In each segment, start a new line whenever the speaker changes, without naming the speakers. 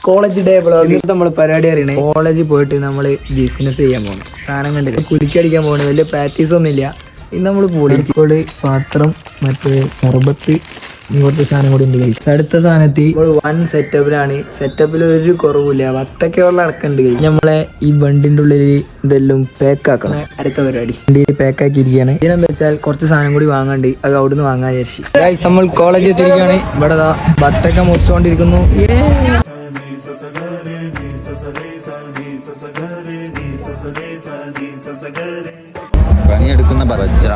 College day vlog നമ്മൾ പരിപാടി അറിയണേ. കോളേജിൽ പോയിട്ട് നമ്മൾ ബിസിനസ് ചെയ്യാൻ പോകണം. സാധനം കണ്ടില്ല, കുലിക്കടിക്കാൻ പോകണം. വലിയ പ്രാക്ടീസ് ഒന്നും ഇല്ല. ഇന്ന് നമ്മൾ പൂളിക്കോട് പാത്രം, മറ്റേ സർബത്ത്, ഇങ്ങോട്ട് സാധനം കൂടി ഉണ്ട്. കഴിച്ചു അടുത്ത സാധനത്തിൽ വൺ സെറ്റപ്പിലാണ്. സെറ്റപ്പിൽ ഒരു കുറവില്ല. വത്തൊക്കെ വെള്ളം അടക്കണ്ട്. നമ്മളെ ഈ വണ്ടിന്റെ ഉള്ളിൽ ഇതെല്ലാം പാക്ക് ആക്കണം. അടുത്ത പരിപാടി വണ്ടി പാക്ക് ആക്കിയിരിക്കുകയാണ്. ഇതിനെന്താ വെച്ചാൽ കുറച്ച് സാധനം കൂടി വാങ്ങാണ്ട്, അത് അവിടുന്ന് വാങ്ങാൻ വിചാരിച്ചു. നമ്മൾ കോളേജിൽ എത്തിയിരിക്കുകയാണ്. ഇവിടെ വത്തൊക്കെ മുറിച്ചുകൊണ്ടിരിക്കുന്നു.
പണിയെടുക്കുന്ന ബജ്ര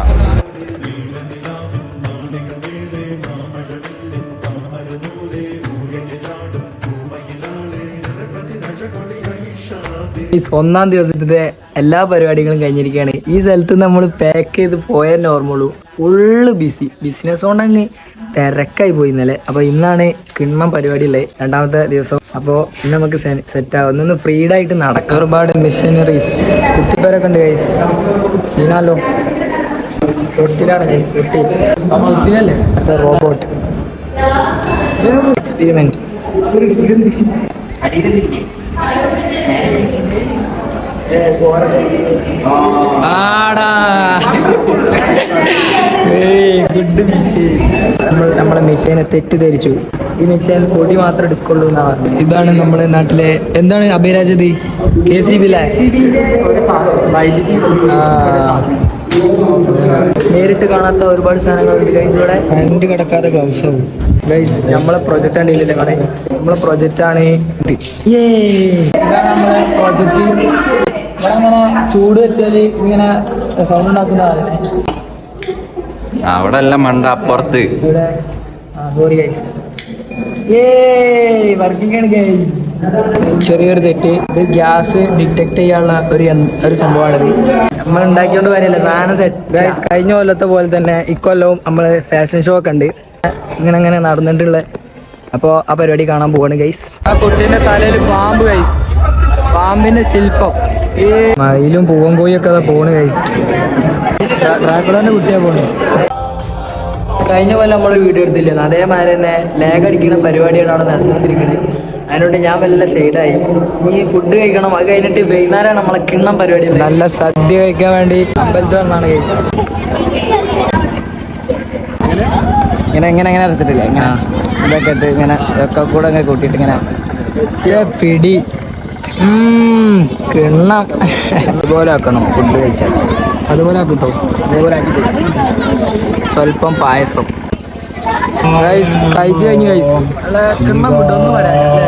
ഒന്നാം ദിവസത്തെ എല്ലാ പരിപാടികളും കഴിഞ്ഞിരിക്കുകയാണ്. ഈ സ്ഥലത്ത് നമ്മൾ പാക്ക് ചെയ്ത് പോയതന്നെ ഓർമ്മയുള്ളൂ. ഫുള്ള് ബിസിനസ് കൊണ്ടങ്ങ് തിരക്കായി പോയി ഇന്നലെ. അപ്പോൾ ഇന്നാണ് കിണ്ണം പരിപാടിയുള്ളത്, രണ്ടാമത്തെ ദിവസം. അപ്പോൾ ഇന്ന് നമുക്ക് സെറ്റാവും. ഒന്ന് ഫ്രീഡായിട്ട് നടക്കാം. ഒരുപാട് മെഷീനറീസ് കുത്തിപ്പേരൊക്കെ ഉണ്ട് ഗൈസ്. സീനാലോ തൊട്ടിലാണ് ഗൈസ്. തൊട്ടിലല്ലേ മറ്റേ റോബോട്ട് എക്സ്പെരിമെന്റ്. Good machine. നമ്മളെ മെഷീനെ തെറ്റിദ്ധരിച്ചു. ഈ മെഷീൻ പൊടി മാത്രം എടുക്കുള്ളൂ എന്നാ പറഞ്ഞത്. ഇതാണ് നമ്മുടെ നാട്ടിലെ എന്താണ് അഭിരാജതി KCB നേരിട്ട് കാണാത്ത ഒരുപാട് സാധനങ്ങളുണ്ട് ഗൈസ്. ഇവിടെ കറണ്ട് കിടക്കാതെ ഗ്ലൗസ് ആവും ഗൈസ്. നമ്മളെ പ്രൊജക്റ്റ് ആണ് ഇല്ലേ കട. നമ്മളെ പ്രൊജക്റ്റ് ആണ് ഇത്. ഇതാണ് നമ്മളെ പ്രൊജക്റ്റ്. ഇവിടെ അങ്ങനെ ചൂട് പറ്റിയാല് ഇങ്ങനെ സൗണ്ട് ഉണ്ടാക്കുന്നതാണ്.
അവിടെ എല്ലാം മണ്ട അപ്പുറത്ത്.
ഇവിടെ സോറി ഗൈസ്. വർക്കിംഗ് ആണ് ഗൈസ്. ചെറിയൊരു തെറ്റ്. ഇത് ഗ്യാസ് ഡിറ്റക്ട് ചെയ്യാനുള്ള ഒരു സംഭവമാണിത്. നമ്മൾ ഉണ്ടാക്കിയോണ്ട് കാര്യമില്ല, സാധനം സെറ്റ് ഗൈസ്. കഴിഞ്ഞ കൊല്ലത്തെ പോലെ തന്നെ ഇക്കൊല്ലവും നമ്മള് ഫാഷൻ ഷോ ഒക്കെ ഉണ്ട് ഇങ്ങനെ നടന്നിട്ടുള്ള. അപ്പോൾ ആ പരിപാടി കാണാൻ പോവാണ് ഗൈസ്. ആ കുട്ടീന്റെ തലയിൽ പാമ്പ് ഗൈസ്. പാമ്പിന്റെ ശില്പം. മയിലും പൂവൻ കോഴിയൊക്കെ അതാ പോണ് ഗൈസ്. ഡ്രാക്കുളന്റെ കുട്ടിയാ പോണ്. കഴിഞ്ഞ കൊല്ലം നമ്മളൊരു വീഡിയോ എടുത്തില്ലേ, അതേമാതിരി തന്നെ ലാഗ് അടിക്കുന്ന പരിപാടിയാണ് അവിടെ നടന്നുകൊണ്ടിരിക്കുന്നത്. അതിനോട് ഞാൻ വല്ല സൈഡായി. ഈ ഫുഡ് കഴിക്കണം. അത് കഴിഞ്ഞിട്ട് വൈകുന്നേരമാണ് നമ്മളെ കിണ്ണം പരിപാടി. നല്ല സദ്യ കഴിക്കാൻ വേണ്ടി അമ്പലത്തിൽ വന്നാണ് കഴിച്ചത്. ഇങ്ങനെ എടുത്തിട്ടില്ല, ഇങ്ങനെ ഇതൊക്കെ ഇട്ട് ഇങ്ങനെ ഒക്കെ കൂടെ അങ്ങനെ കൂട്ടിയിട്ട് ഇങ്ങനെ പിടി കിണ്ണം. അതുപോലെ ആക്കണം ഫുഡ് കഴിച്ചാൽ. അതുപോലെ ആക്കിട്ടോ. അതേപോലെ ആക്കിട്ടോ. സ്വല്പം പായസം കഴിച്ചു കഴിഞ്ഞു ഗൈസ്. കിണ്ണം ഫുഡ് ഒന്നും വരാനില്ല.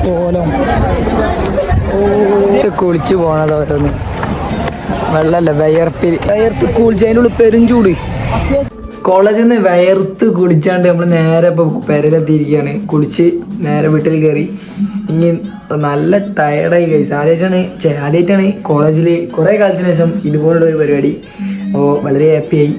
കോലം കുളിച്ചു പോണത് ഓരോന്ന്. വെള്ളല്ല വയർപ്പ് കുളിച്ച് അതിനുള്ള പെരുംചൂട്. കോളേജിൽ നിന്ന് വയർത്ത് കുളിച്ചാണ്ട് നമ്മൾ നേരെ ഇപ്പോൾ പെരയിലെത്തിയിരിക്കുകയാണ്. കുളിച്ച് നേരെ വീട്ടിൽ കയറി. ഇനി നല്ല ടയർഡായി കഴിച്ചു. ആദ്യമായിട്ടാണ് കോളേജിൽ കുറേ കാലത്തിന് ശേഷം ഇതുപോലുള്ള ഒരു പരിപാടി. അപ്പോൾ വളരെ ഹാപ്പിയായി.